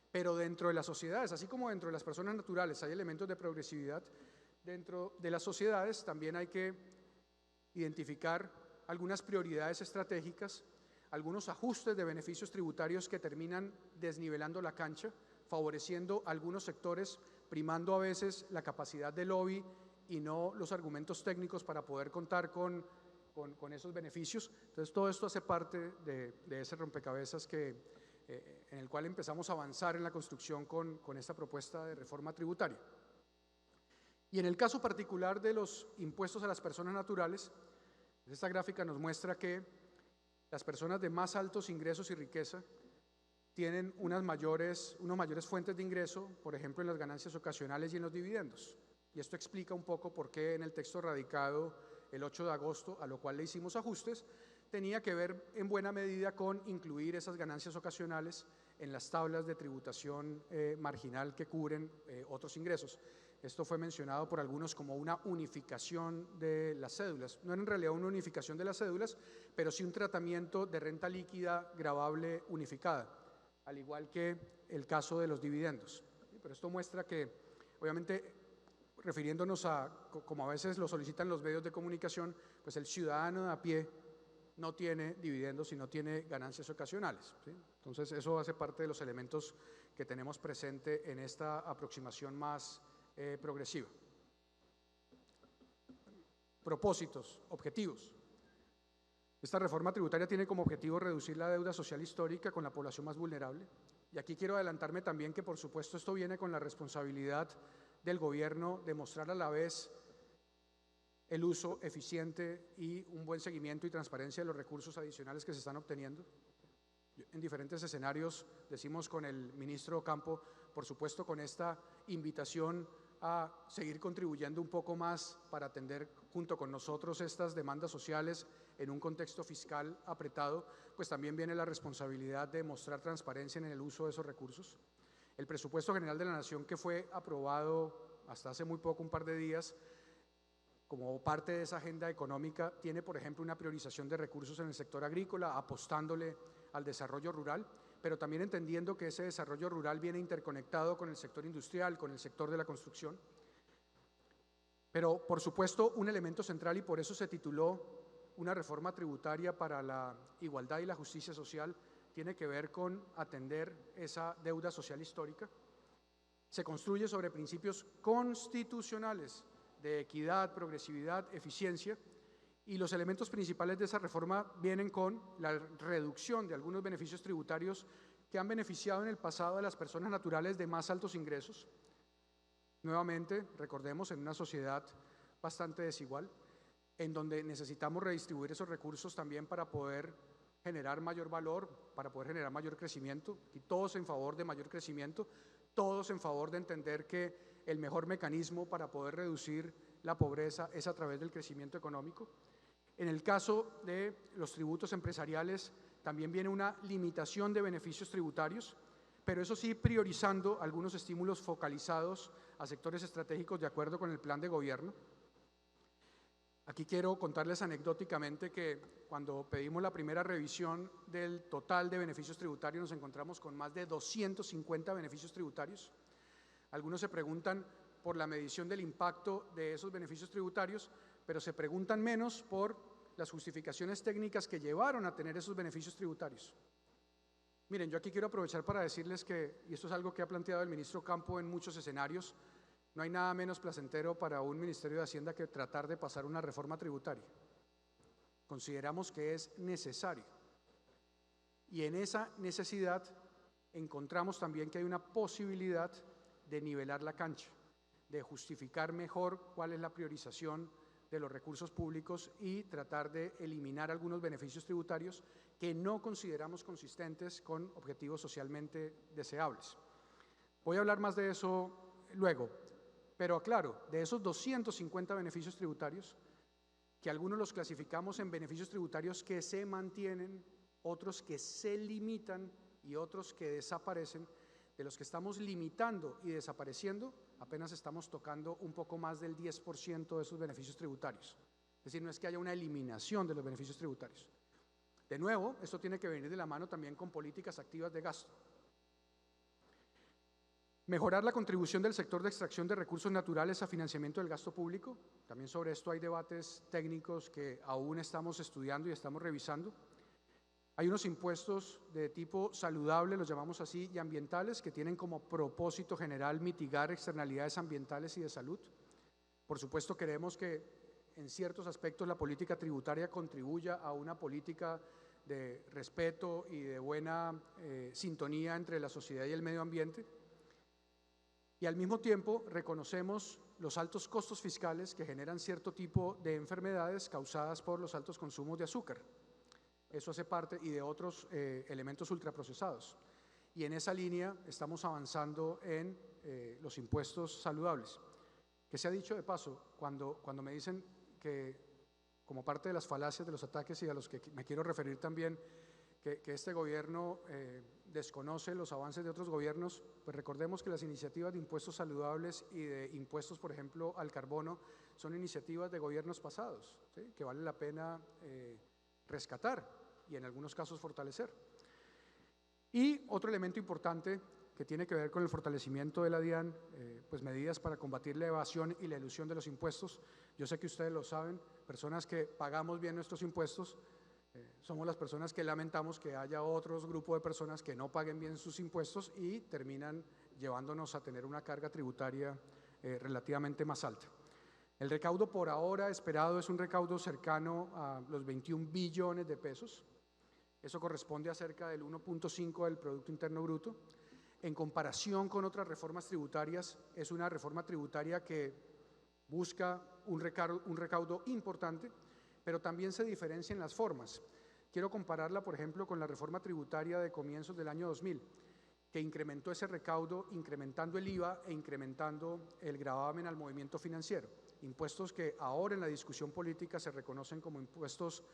Pero dentro de las sociedades, así como dentro de las personas naturales hay elementos de progresividad, dentro de las sociedades también hay que identificar algunas prioridades estratégicas, algunos ajustes de beneficios tributarios que terminan desnivelando la cancha, favoreciendo algunos sectores, primando a veces la capacidad de lobby y no los argumentos técnicos para poder contar con esos beneficios. Entonces, todo esto hace parte de ese rompecabezas en el cual empezamos a avanzar en la construcción con esta propuesta de reforma tributaria. Y en el caso particular de los impuestos a las personas naturales, esta gráfica nos muestra que las personas de más altos ingresos y riqueza tienen unas mayores fuentes de ingreso, por ejemplo, en las ganancias ocasionales y en los dividendos. Y esto explica un poco por qué en el texto radicado el 8 de agosto, a lo cual le hicimos ajustes, tenía que ver en buena medida con incluir esas ganancias ocasionales en las tablas de tributación marginal que cubren otros ingresos. Esto fue mencionado por algunos como una unificación de las cédulas. No era en realidad una unificación de las cédulas, pero sí un tratamiento de renta líquida gravable unificada, al igual que el caso de los dividendos. Pero esto muestra que, obviamente, refiriéndonos a, como a veces lo solicitan los medios de comunicación, pues el ciudadano de a pie no tiene dividendos y no tiene ganancias ocasionales, ¿sí? Entonces, eso hace parte de los elementos que tenemos presente en esta aproximación más progresiva. Propósitos, objetivos. Esta reforma tributaria tiene como objetivo reducir la deuda social histórica con la población más vulnerable. Y aquí quiero adelantarme también que, por supuesto, esto viene con la responsabilidad del gobierno de mostrar a la vez el uso eficiente y un buen seguimiento y transparencia de los recursos adicionales que se están obteniendo. En diferentes escenarios decimos con el ministro Campo, por supuesto, con esta invitación a seguir contribuyendo un poco más para atender junto con nosotros estas demandas sociales en un contexto fiscal apretado, pues también viene la responsabilidad de mostrar transparencia en el uso de esos recursos. El presupuesto general de la Nación, que fue aprobado hasta hace muy poco, un par de días, como parte de esa agenda económica, tiene, por ejemplo, una priorización de recursos en el sector agrícola, apostándole al desarrollo rural, pero también entendiendo que ese desarrollo rural viene interconectado con el sector industrial, con el sector de la construcción. Pero, por supuesto, un elemento central, y por eso se tituló una reforma tributaria para la igualdad y la justicia social, tiene que ver con atender esa deuda social histórica. Se construye sobre principios constitucionales de equidad, progresividad, eficiencia, y los elementos principales de esa reforma vienen con la reducción de algunos beneficios tributarios que han beneficiado en el pasado a las personas naturales de más altos ingresos. Nuevamente, recordemos, en una sociedad bastante desigual, en donde necesitamos redistribuir esos recursos también para poder generar mayor valor, para poder generar mayor crecimiento, y todos en favor de mayor crecimiento, todos en favor de entender que el mejor mecanismo para poder reducir la pobreza es a través del crecimiento económico. En el caso de los tributos empresariales, también viene una limitación de beneficios tributarios, pero eso sí priorizando algunos estímulos focalizados a sectores estratégicos de acuerdo con el plan de gobierno. Aquí quiero contarles anecdóticamente que cuando pedimos la primera revisión del total de beneficios tributarios nos encontramos con más de 250 beneficios tributarios. Algunos se preguntan por la medición del impacto de esos beneficios tributarios, pero se preguntan menos por las justificaciones técnicas que llevaron a tener esos beneficios tributarios. Miren, yo aquí quiero aprovechar para decirles que, y esto es algo que ha planteado el ministro Campo en muchos escenarios, no hay nada menos placentero para un Ministerio de Hacienda que tratar de pasar una reforma tributaria. Consideramos que es necesario. Y en esa necesidad encontramos también que hay una posibilidad de nivelar la cancha, de justificar mejor cuál es la priorización de los recursos públicos y tratar de eliminar algunos beneficios tributarios que no consideramos consistentes con objetivos socialmente deseables. Voy a hablar más de eso luego, pero aclaro, de esos 250 beneficios tributarios, que algunos los clasificamos en beneficios tributarios que se mantienen, otros que se limitan y otros que desaparecen, de los que estamos limitando y desapareciendo, apenas estamos tocando un poco más del 10% de esos beneficios tributarios. Es decir, no es que haya una eliminación de los beneficios tributarios. De nuevo, esto tiene que venir de la mano también con políticas activas de gasto. Mejorar la contribución del sector de extracción de recursos naturales a financiamiento del gasto público. También sobre esto hay debates técnicos que aún estamos estudiando y estamos revisando. Hay unos impuestos de tipo saludable, los llamamos así, y ambientales, que tienen como propósito general mitigar externalidades ambientales y de salud. Por supuesto, queremos que en ciertos aspectos la política tributaria contribuya a una política de respeto y de buena sintonía entre la sociedad y el medio ambiente. Y al mismo tiempo reconocemos los altos costos fiscales que generan cierto tipo de enfermedades causadas por los altos consumos de azúcar. Eso hace parte, y de otros elementos ultraprocesados. Y en esa línea estamos avanzando en los impuestos saludables. Que se ha dicho de paso, cuando me dicen que, como parte de las falacias de los ataques y a los que me quiero referir también, que este gobierno desconoce los avances de otros gobiernos, pues recordemos que las iniciativas de impuestos saludables y de impuestos, por ejemplo, al carbono, son iniciativas de gobiernos pasados, ¿sí?, que vale la pena rescatar y en algunos casos fortalecer. Y otro elemento importante que tiene que ver con el fortalecimiento de la DIAN, pues medidas para combatir la evasión y la elusión de los impuestos. Yo sé que ustedes lo saben, personas que pagamos bien nuestros impuestos, somos las personas que lamentamos que haya otros grupos de personas que no paguen bien sus impuestos y terminan llevándonos a tener una carga tributaria relativamente más alta. El recaudo por ahora esperado es un recaudo cercano a los 21 billones de pesos. Eso corresponde a cerca del 1.5 del Producto Interno Bruto. En comparación con otras reformas tributarias, es una reforma tributaria que busca un recaudo importante, pero también se diferencia en las formas. Quiero compararla, por ejemplo, con la reforma tributaria de comienzos del año 2000, que incrementó ese recaudo incrementando el IVA e incrementando el gravamen al movimiento financiero. Impuestos que ahora en la discusión política se reconocen como impuestos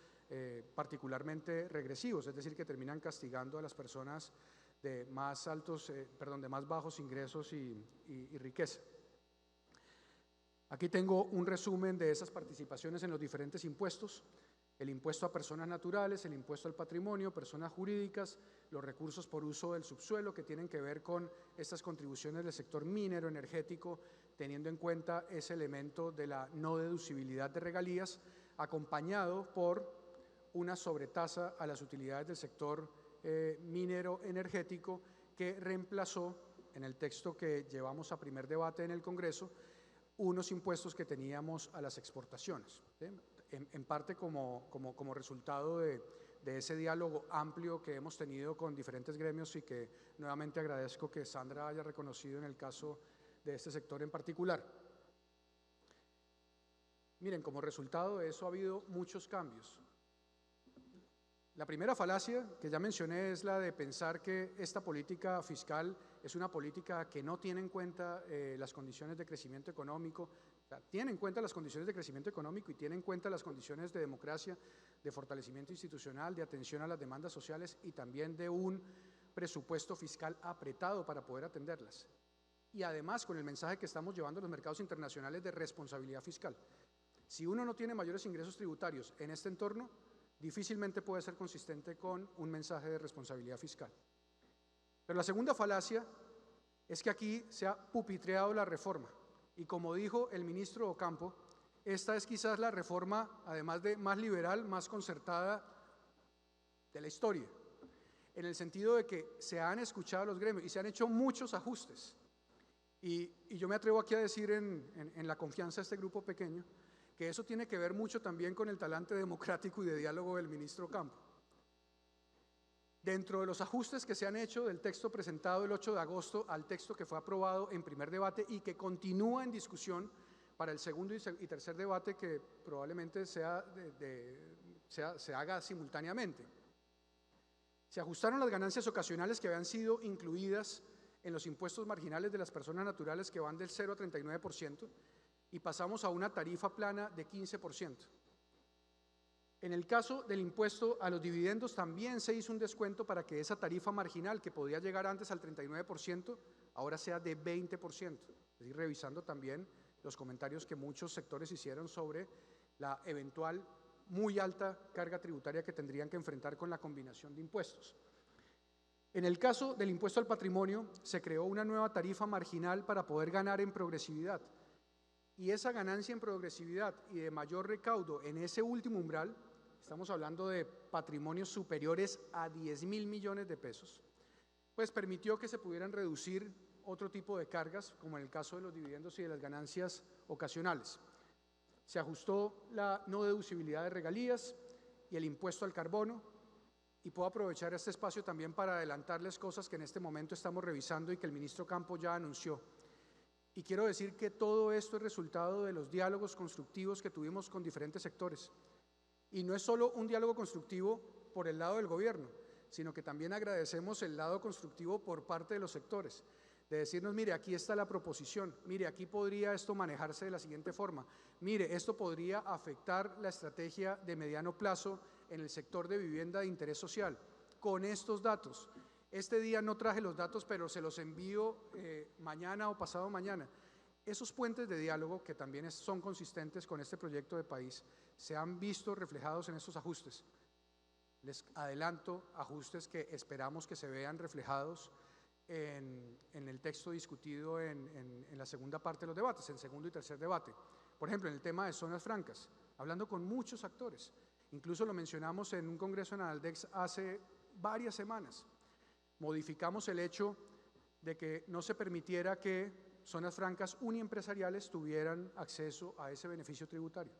particularmente regresivos, es decir, que terminan castigando a las personas de más bajos ingresos y riqueza. Aquí tengo un resumen de esas participaciones en los diferentes impuestos: el impuesto a personas naturales, el impuesto al patrimonio, personas jurídicas, los recursos por uso del subsuelo, que tienen que ver con estas contribuciones del sector minero, energético, teniendo en cuenta ese elemento de la no deducibilidad de regalías, acompañado por una sobretasa a las utilidades del sector minero energético, que reemplazó en el texto que llevamos a primer debate en el Congreso unos impuestos que teníamos a las exportaciones, ¿sí?, en parte como resultado de ese diálogo amplio que hemos tenido con diferentes gremios, y que nuevamente agradezco que Sandra haya reconocido en el caso de este sector en particular. Miren, como resultado de eso ha habido muchos cambios. La primera falacia que ya mencioné es la de pensar que esta política fiscal es una política que no tiene en cuenta las condiciones de crecimiento económico. O sea, tiene en cuenta las condiciones de crecimiento económico y tiene en cuenta las condiciones de democracia, de fortalecimiento institucional, de atención a las demandas sociales y también de un presupuesto fiscal apretado para poder atenderlas. Y además con el mensaje que estamos llevando a los mercados internacionales de responsabilidad fiscal. Si uno no tiene mayores ingresos tributarios en este entorno, difícilmente puede ser consistente con un mensaje de responsabilidad fiscal. Pero la segunda falacia es que aquí se ha pupitreado la reforma, y como dijo el ministro Ocampo, esta es quizás la reforma, además de más liberal, más concertada de la historia, en el sentido de que se han escuchado los gremios y se han hecho muchos ajustes. Y yo me atrevo aquí a decir en la confianza de este grupo pequeño, que eso tiene que ver mucho también con el talante democrático y de diálogo del ministro Campo. Dentro de los ajustes que se han hecho del texto presentado el 8 de agosto al texto que fue aprobado en primer debate y que continúa en discusión para el segundo y tercer debate, que probablemente se haga simultáneamente. Se ajustaron las ganancias ocasionales que habían sido incluidas en los impuestos marginales de las personas naturales, que van del 0 a 39%, y pasamos a una tarifa plana de 15%. En el caso del impuesto a los dividendos también se hizo un descuento para que esa tarifa marginal, que podía llegar antes al 39%, ahora sea de 20%. Es decir, revisando también los comentarios que muchos sectores hicieron sobre la eventual muy alta carga tributaria que tendrían que enfrentar con la combinación de impuestos. En el caso del impuesto al patrimonio, se creó una nueva tarifa marginal para poder ganar en progresividad. Y esa ganancia en progresividad y de mayor recaudo en ese último umbral, estamos hablando de patrimonios superiores a 10.000 millones de pesos, pues permitió que se pudieran reducir otro tipo de cargas, como en el caso de los dividendos y de las ganancias ocasionales. Se ajustó la no deducibilidad de regalías y el impuesto al carbono, y puedo aprovechar este espacio también para adelantarles cosas que en este momento estamos revisando y que el ministro Campo ya anunció. Y quiero decir que todo esto es resultado de los diálogos constructivos que tuvimos con diferentes sectores. Y no es solo un diálogo constructivo por el lado del gobierno, sino que también agradecemos el lado constructivo por parte de los sectores, de decirnos, mire, aquí está la proposición, mire, aquí podría esto manejarse de la siguiente forma, mire, esto podría afectar la estrategia de mediano plazo en el sector de vivienda de interés social, con estos datos. Este día no traje los datos, pero se los envío mañana o pasado mañana. Esos puentes de diálogo, que también son consistentes con este proyecto de país, se han visto reflejados en estos ajustes. Les adelanto, ajustes que esperamos que se vean reflejados en el texto discutido en la segunda parte de los debates, en segundo y tercer debate. Por ejemplo, en el tema de zonas francas, hablando con muchos actores. Incluso lo mencionamos en un congreso en Analdex hace varias semanas. Modificamos el hecho de que no se permitiera que zonas francas uniempresariales tuvieran acceso a ese beneficio tributario.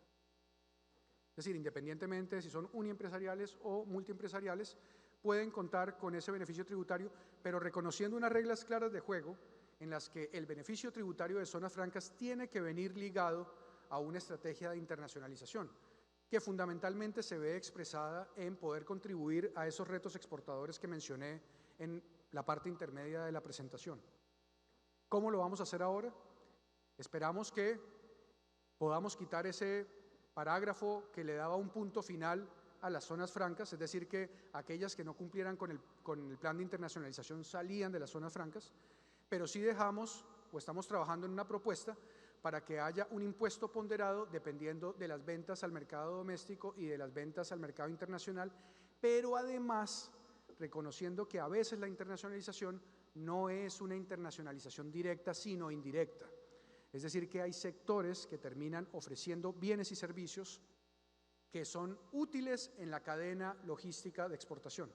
Es decir, independientemente de si son uniempresariales o multiempresariales, pueden contar con ese beneficio tributario, pero reconociendo unas reglas claras de juego en las que el beneficio tributario de zonas francas tiene que venir ligado a una estrategia de internacionalización, que fundamentalmente se ve expresada en poder contribuir a esos retos exportadores que mencioné en la parte intermedia de la presentación. ¿Cómo lo vamos a hacer ahora? Esperamos que podamos quitar ese parágrafo que le daba un punto final a las zonas francas, es decir, que aquellas que no cumplieran con el plan de internacionalización salían de las zonas francas, pero sí dejamos o estamos trabajando en una propuesta para que haya un impuesto ponderado dependiendo de las ventas al mercado doméstico y de las ventas al mercado internacional, pero además reconociendo que a veces la internacionalización no es una internacionalización directa, sino indirecta. Es decir, que hay sectores que terminan ofreciendo bienes y servicios que son útiles en la cadena logística de exportación.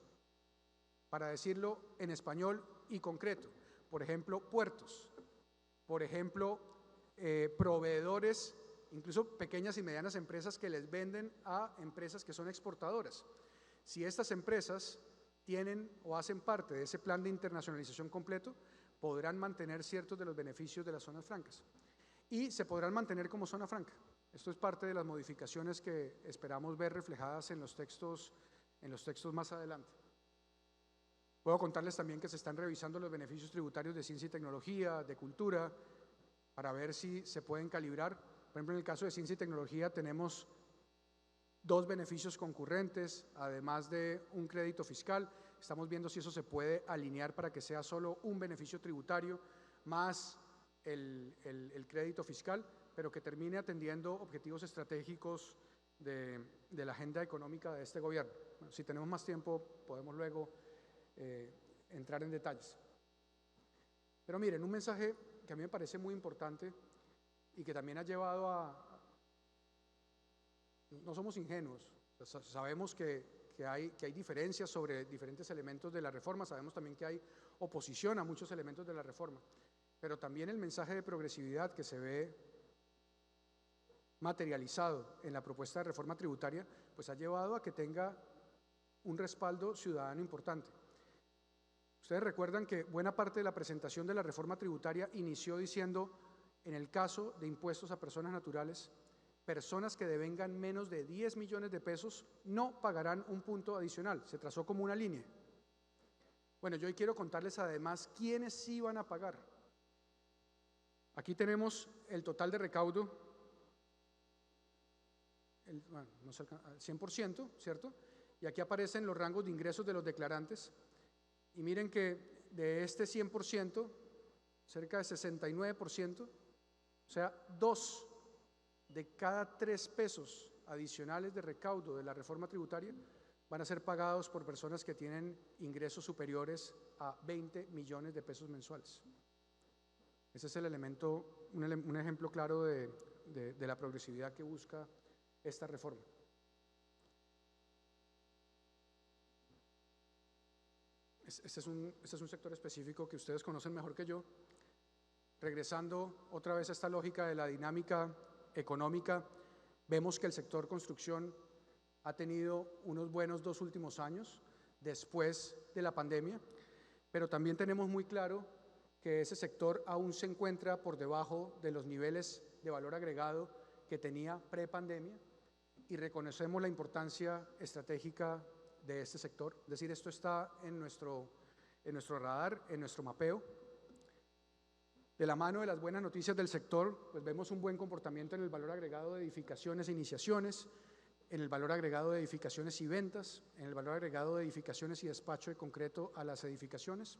Para decirlo en español y concreto, por ejemplo, puertos, por ejemplo, proveedores, incluso pequeñas y medianas empresas que les venden a empresas que son exportadoras. Si estas empresas tienen o hacen parte de ese plan de internacionalización completo, podrán mantener ciertos de los beneficios de las zonas francas y se podrán mantener como zona franca. Esto es parte de las modificaciones que esperamos ver reflejadas en los textos más adelante. Puedo contarles también que se están revisando los beneficios tributarios de ciencia y tecnología, de cultura, para ver si se pueden calibrar. Por ejemplo, en el caso de ciencia y tecnología tenemos 2 beneficios concurrentes, además de un crédito fiscal. Estamos viendo si eso se puede alinear para que sea solo un beneficio tributario más el crédito fiscal, pero que termine atendiendo objetivos estratégicos de la agenda económica de este gobierno. Bueno, si tenemos más tiempo, podemos luego entrar en detalles. Pero miren, un mensaje que a mí me parece muy importante y que también ha llevado no somos ingenuos, sabemos que hay diferencias sobre diferentes elementos de la reforma, sabemos también que hay oposición a muchos elementos de la reforma, pero también el mensaje de progresividad que se ve materializado en la propuesta de reforma tributaria, pues ha llevado a que tenga un respaldo ciudadano importante. Ustedes recuerdan que buena parte de la presentación de la reforma tributaria inició diciendo, en el caso de impuestos a personas naturales, personas que devengan menos de 10 millones de pesos no pagarán un punto adicional, se trazó como una línea. Bueno, yo hoy quiero contarles además quiénes sí van a pagar. Aquí tenemos el total de recaudo, no se alcanza, 100%, ¿cierto? Y aquí aparecen los rangos de ingresos de los declarantes. Y miren que de este 100%, cerca de 69%, o sea, 2 de cada 3 pesos adicionales de recaudo de la reforma tributaria van a ser pagados por personas que tienen ingresos superiores a 20 millones de pesos mensuales. Ese es el elemento, un ejemplo claro de la progresividad que busca esta reforma. Este es un sector específico que ustedes conocen mejor que yo. Regresando otra vez a esta lógica de la dinámica económica, vemos que el sector construcción ha tenido unos buenos 2 últimos años después de la pandemia, pero también tenemos muy claro que ese sector aún se encuentra por debajo de los niveles de valor agregado que tenía prepandemia y reconocemos la importancia estratégica de este sector. Es decir, esto está en nuestro radar, en nuestro mapeo. De la mano de las buenas noticias del sector, pues vemos un buen comportamiento en el valor agregado de edificaciones e iniciaciones, en el valor agregado de edificaciones y ventas, en el valor agregado de edificaciones y despacho de concreto a las edificaciones.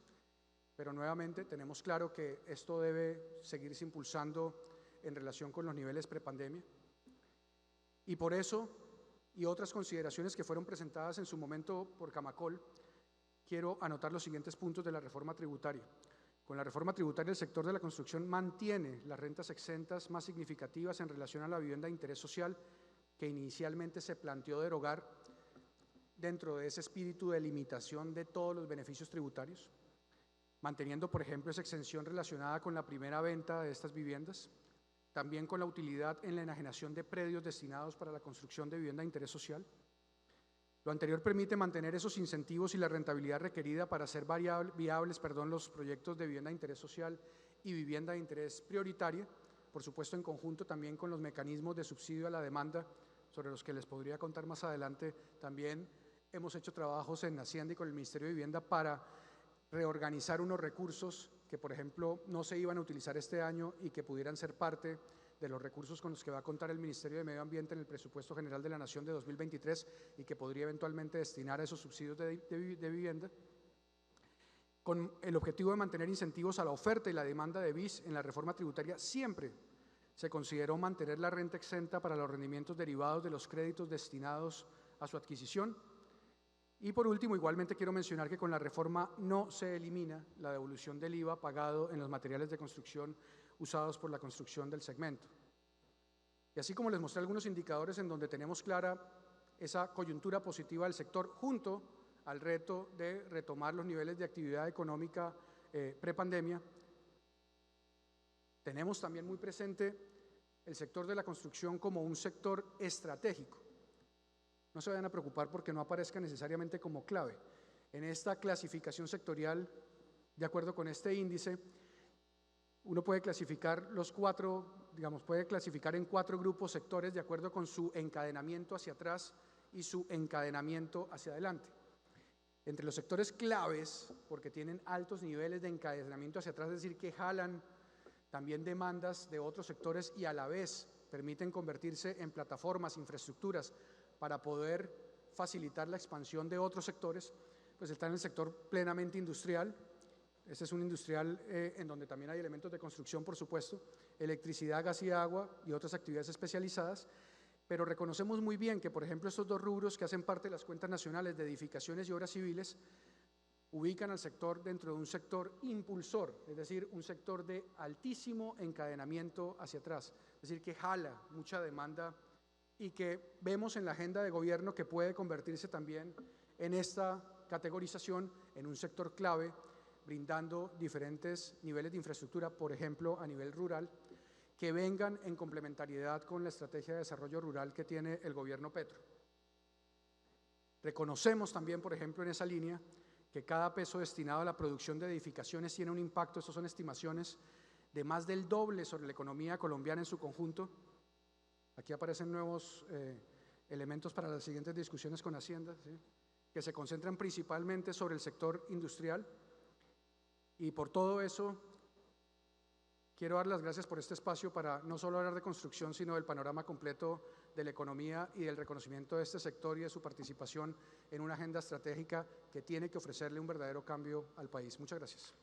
Pero nuevamente tenemos claro que esto debe seguirse impulsando en relación con los niveles prepandemia. Y por eso, y otras consideraciones que fueron presentadas en su momento por Camacol, quiero anotar los siguientes puntos de la reforma tributaria. Con la reforma tributaria, el sector de la construcción mantiene las rentas exentas más significativas en relación a la vivienda de interés social que inicialmente se planteó derogar dentro de ese espíritu de limitación de todos los beneficios tributarios, manteniendo, por ejemplo, esa exención relacionada con la primera venta de estas viviendas, también con la utilidad en la enajenación de predios destinados para la construcción de vivienda de interés social. Lo anterior permite mantener esos incentivos y la rentabilidad requerida para hacer viables los proyectos de vivienda de interés social y vivienda de interés prioritaria, por supuesto en conjunto también con los mecanismos de subsidio a la demanda, sobre los que les podría contar más adelante. También hemos hecho trabajos en Hacienda y con el Ministerio de Vivienda para reorganizar unos recursos que, por ejemplo, no se iban a utilizar este año y que pudieran ser parte de los recursos con los que va a contar el Ministerio de Medio Ambiente en el Presupuesto General de la Nación de 2023 y que podría eventualmente destinar a esos subsidios de vivienda, con el objetivo de mantener incentivos a la oferta y la demanda de BIS. En la reforma tributaria siempre se consideró mantener la renta exenta para los rendimientos derivados de los créditos destinados a su adquisición. Y por último, igualmente quiero mencionar que con la reforma no se elimina la devolución del IVA pagado en los materiales de construcción usados por la construcción del segmento. Y así como les mostré algunos indicadores en donde tenemos clara esa coyuntura positiva del sector junto al reto de retomar los niveles de actividad económica prepandemia, tenemos también muy presente el sector de la construcción como un sector estratégico. No se vayan a preocupar porque no aparezca necesariamente como clave. En esta clasificación sectorial, de acuerdo con este índice, uno puede clasificar puede clasificar en 4 grupos sectores de acuerdo con su encadenamiento hacia atrás y su encadenamiento hacia adelante. Entre los sectores claves, porque tienen altos niveles de encadenamiento hacia atrás, es decir, que jalan también demandas de otros sectores y a la vez permiten convertirse en plataformas, infraestructuras para poder facilitar la expansión de otros sectores, pues está en el sector plenamente industrial. Este es un industrial en donde también hay elementos de construcción, por supuesto, electricidad, gas y agua y otras actividades especializadas, pero reconocemos muy bien que, por ejemplo, estos 2 rubros que hacen parte de las cuentas nacionales de edificaciones y obras civiles ubican al sector dentro de un sector impulsor, es decir, un sector de altísimo encadenamiento hacia atrás, es decir, que jala mucha demanda y que vemos en la agenda de gobierno que puede convertirse también en esta categorización en un sector clave, brindando diferentes niveles de infraestructura, por ejemplo, a nivel rural, que vengan en complementariedad con la estrategia de desarrollo rural que tiene el gobierno Petro. Reconocemos también, por ejemplo, en esa línea, que cada peso destinado a la producción de edificaciones tiene un impacto, estas son estimaciones, de más del doble sobre la economía colombiana en su conjunto. Aquí aparecen nuevos elementos para las siguientes discusiones con Hacienda, ¿sí?, que se concentran principalmente sobre el sector industrial. Y por todo eso, quiero dar las gracias por este espacio para no solo hablar de construcción, sino del panorama completo de la economía y del reconocimiento de este sector y de su participación en una agenda estratégica que tiene que ofrecerle un verdadero cambio al país. Muchas gracias.